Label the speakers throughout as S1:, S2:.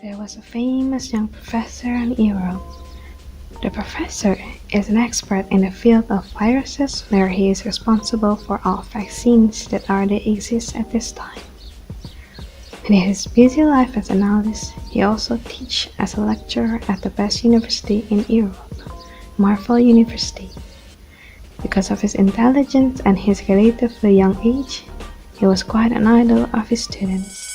S1: There was a famous young professor in Europe. The professor is an expert in the field of viruses, where he is responsible for all vaccines that already exist at this time. In his busy life as an analyst, he also teaches as a lecturer at the best university in Europe, Newfal University. Because of his intelligence and his relatively young age, he was quite an idol of his students.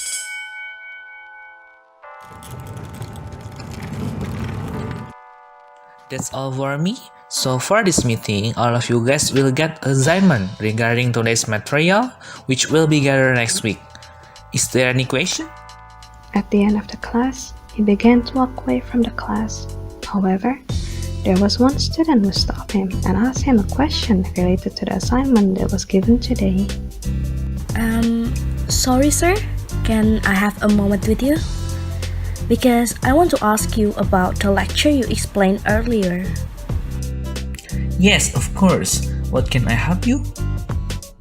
S2: That's all for me. So for this meeting, all of you guys will get assignment regarding today's material, which will be gathered next week. Is there any question?
S1: At the end of the class, he began to walk away from the class. However, there was one student who stopped him and asked him a question related to the assignment that was given today.
S3: Sorry sir, can I have a moment with you? Because I want to ask you about the lecture you explained earlier.
S2: Yes, of course. What can I help you?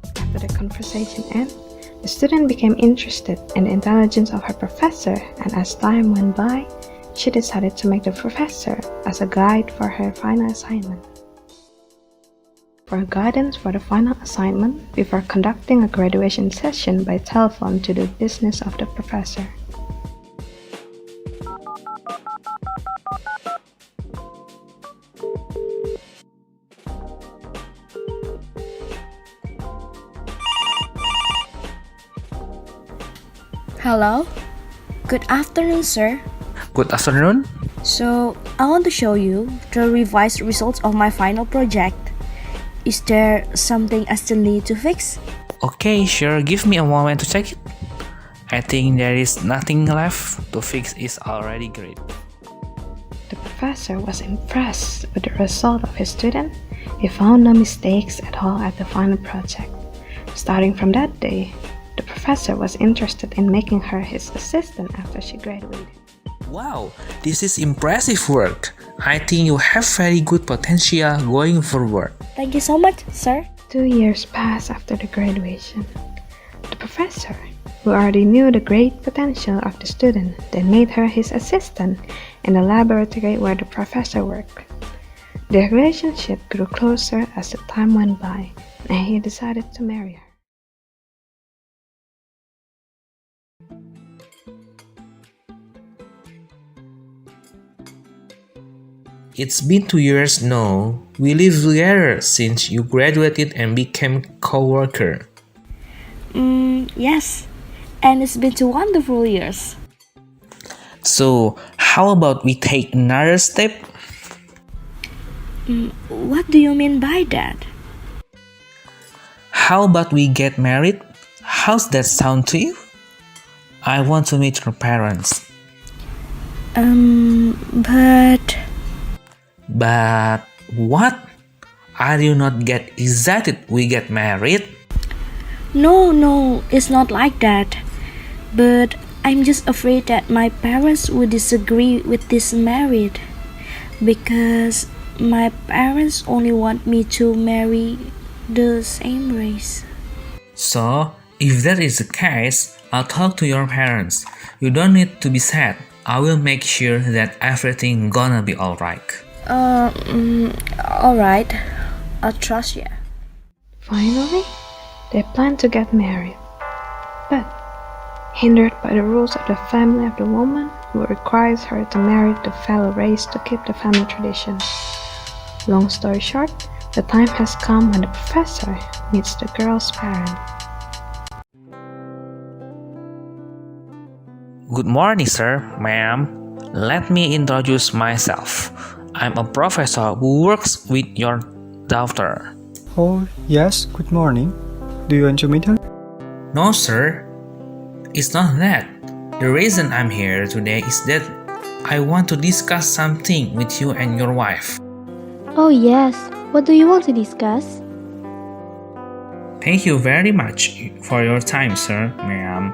S1: After the conversation ended, the student became interested in the intelligence of her professor, and as time went by, she decided to make the professor as a guide for her final assignment. For guidance for the final assignment, before conducting a graduation session by telephone to the business of the professor.
S3: Hello? Good afternoon, sir.
S2: Good afternoon.
S3: So, I want to show you the revised results of my final project. Is there something I still need to fix?
S2: Okay, sure. Give me a moment to check it. I think there is nothing left to fix. Is already great.
S1: The professor was impressed with the result of his student. He found no mistakes at all at the final project. Starting from that day, the professor was interested in making her his assistant after she graduated.
S2: Wow, this is impressive work. I think you have very good potential going forward.
S3: Thank you so much, sir.
S1: 2 years passed after the graduation. The professor, who already knew the great potential of the student, then made her his assistant in the laboratory where the professor worked. Their relationship grew closer as the time went by, and he decided to marry her.
S2: It's been 2 years now. We live together since you graduated and became co-worker.
S3: Yes. And it's been 2 wonderful years.
S2: So, how about we take another step?
S3: What do you mean by that?
S2: How about we get married? How's that sound to you? I want to meet your parents. But what? Are you not get excited we get married?
S3: No, it's not like that. But I'm just afraid that my parents would disagree with this marriage. Because my parents only want me to marry the same race.
S2: So, if that is the case, I'll talk to your parents. You don't need to be sad. I will make sure that everything gonna be alright.
S3: Alright. I'll trust you.
S1: Finally, they planned to get married. But, hindered by the rules of the family of the woman, who requires her to marry the fellow race to keep the family tradition. Long story short, the time has come when the professor meets the girl's parents.
S2: Good morning, sir, ma'am. Let me introduce myself. I'm a professor who works with your daughter.
S4: Oh, yes, good morning. Do you want to meet her?
S2: No, sir. It's not that. The reason I'm here today is that I want to discuss something with you and your wife.
S5: Oh yes, what do you want to discuss?
S2: Thank you very much for your time, sir, ma'am.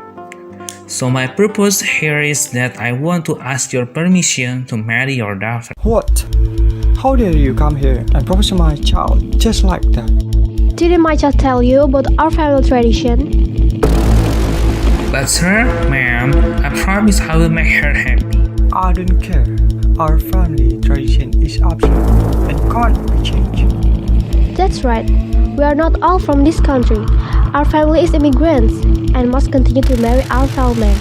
S2: So my purpose here is that I want to ask your permission to marry your daughter.
S4: What? How dare you come here and propose my child just like that?
S5: Didn't my child tell you about our family tradition?
S2: But sir, ma'am, I promise I will make her happy.
S4: I don't care. Our family tradition is absolute and can't be changed.
S5: That's right. We are not all from this country. Our family is immigrants and must continue to marry our fellow men.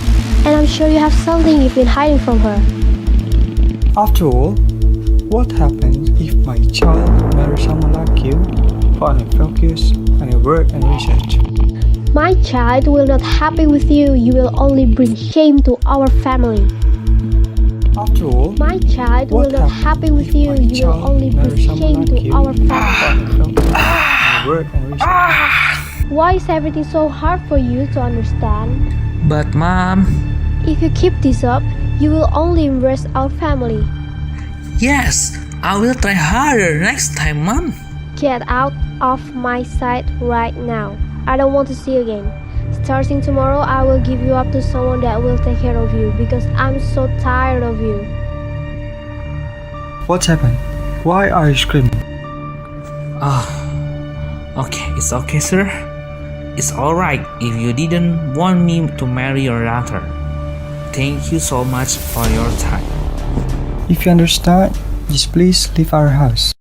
S5: And I'm sure you have something you've been hiding from her.
S4: After all, what happens if my child marries someone like you, finally focus on your work and research?
S5: My child will not happy with you. You will only bring shame to our family.
S4: After all,
S5: My child will
S4: what
S5: not
S4: happens
S5: happy with
S4: if
S5: you.
S4: my
S5: You will
S4: child
S5: only bring
S4: marries someone
S5: shame
S4: like
S5: to
S4: you,
S5: our family.
S4: finally focus on your work and research?
S5: Why is everything so hard for you to understand?
S2: But Mom,
S5: If you keep this up, you will only embarrass our family.
S2: yes, I will try harder next time, Mom.
S5: Get out of my sight right now. I don't want to see you again. Starting tomorrow, I will give you up to someone that will take care of you because I'm so tired of you.
S4: What's happened? Why are you screaming?
S2: Okay, it's okay, sir. It's alright if you didn't want me to marry your daughter. Thank you so much for your time.
S4: If you understand, just please leave our house.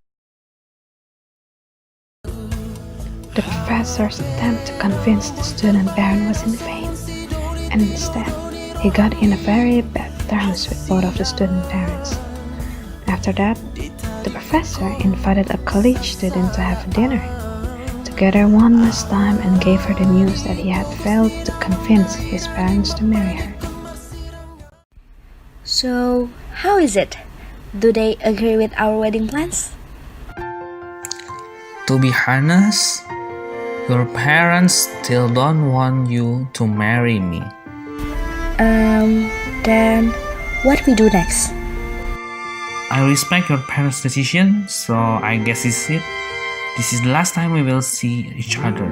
S1: The professor's attempt to convince the student parent was in vain, and instead, he got in a very bad terms with both of the student parents. After that, the professor invited a college student to have dinner together one last time and gave her the news that he had failed to convince his parents to marry her.
S3: So, how is it? Do they agree with our wedding plans?
S2: To be honest, your parents still don't want you to marry me.
S3: Then what we do next?
S2: I respect your parents' decision, so I guess this is it. This is the last time we will see each other.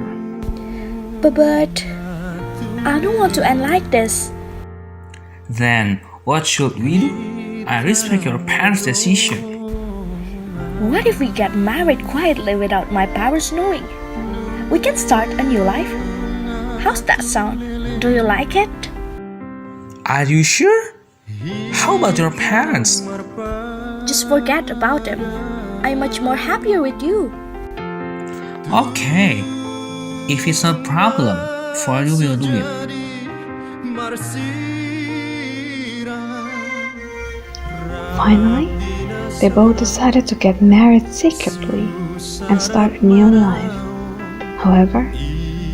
S3: But I don't want to end like this.
S2: Then, what should we do? I respect your parents' decision.
S3: What if we get married quietly without my parents knowing? We can start a new life. How's that sound? Do you like it?
S2: Are you sure? How about your parents?
S3: Just forget about them. I'm much more happier with you.
S2: Okay. If it's not a problem, for you will do it.
S1: Finally, they both decided to get married secretly and start a new life. However,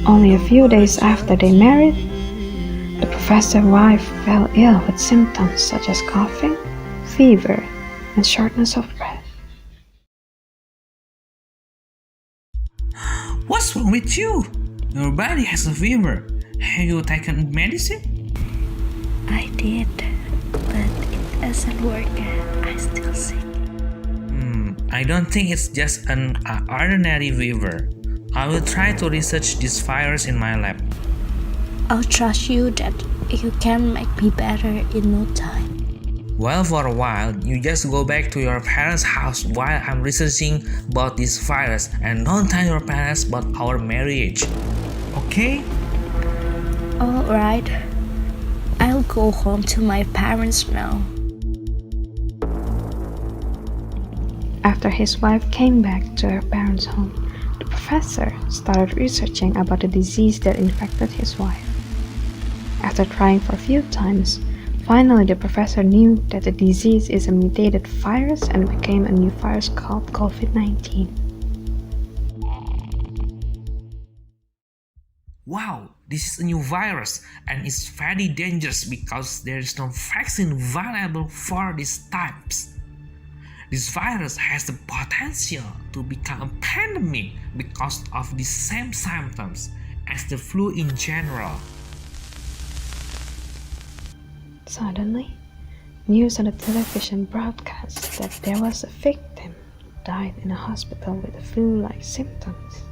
S1: only a few days after they married, the professor's wife fell ill with symptoms such as coughing, fever, and shortness of breath.
S2: What's wrong with you? Your body has a fever. Have you taken medicine?
S3: I did, but it doesn't work. I still sick.
S2: I don't think it's just an ordinary fever. I will try to research this virus in my lab.
S3: I'll trust you that you can make me better in no time.
S2: Well, for a while, you just go back to your parents' house while I'm researching about this virus and don't tell your parents about our marriage. Okay?
S3: Alright. I'll go home to my parents now.
S1: After his wife came back to her parents' home, the professor started researching about the disease that infected his wife. After trying for a few times, finally the professor knew that the disease is a mutated virus and became a new virus called COVID-19.
S2: Wow, this is a new virus and it's very dangerous because there is no vaccine available for these types. This virus has the potential to become a pandemic because of the same symptoms as the flu in general.
S1: Suddenly, news on the television broadcast that there was a victim who died in a hospital with flu-like symptoms.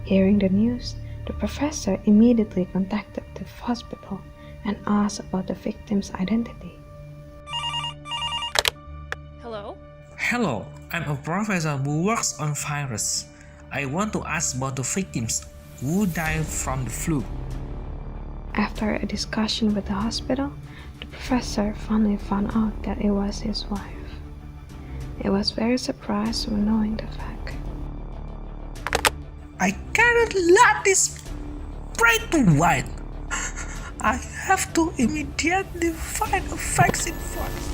S1: Hearing the news, the professor immediately contacted the hospital and asked about the victim's identity.
S2: Hello, I'm a professor who works on virus. I want to ask about the victims who died from the flu.
S1: After a discussion with the hospital, the professor finally found out that it was his wife. He was very surprised when knowing the fact.
S2: I cannot let this spread to white. I have to immediately find a vaccine for it.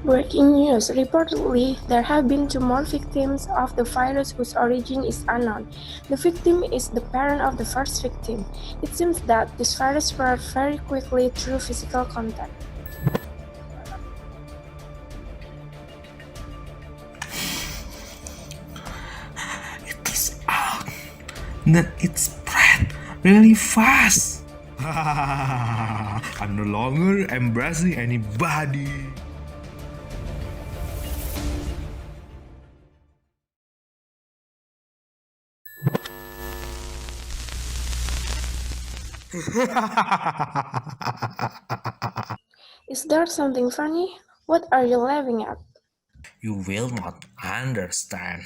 S6: Breaking news. Reportedly, there have been 2 more victims of the virus whose origin is unknown. The victim is the parent of the first victim. It seems that this virus spread very quickly through physical contact.
S2: It is out that it spread really fast. I'm no longer embracing anybody.
S6: Is there something funny? What are you laughing at?
S2: You will not understand.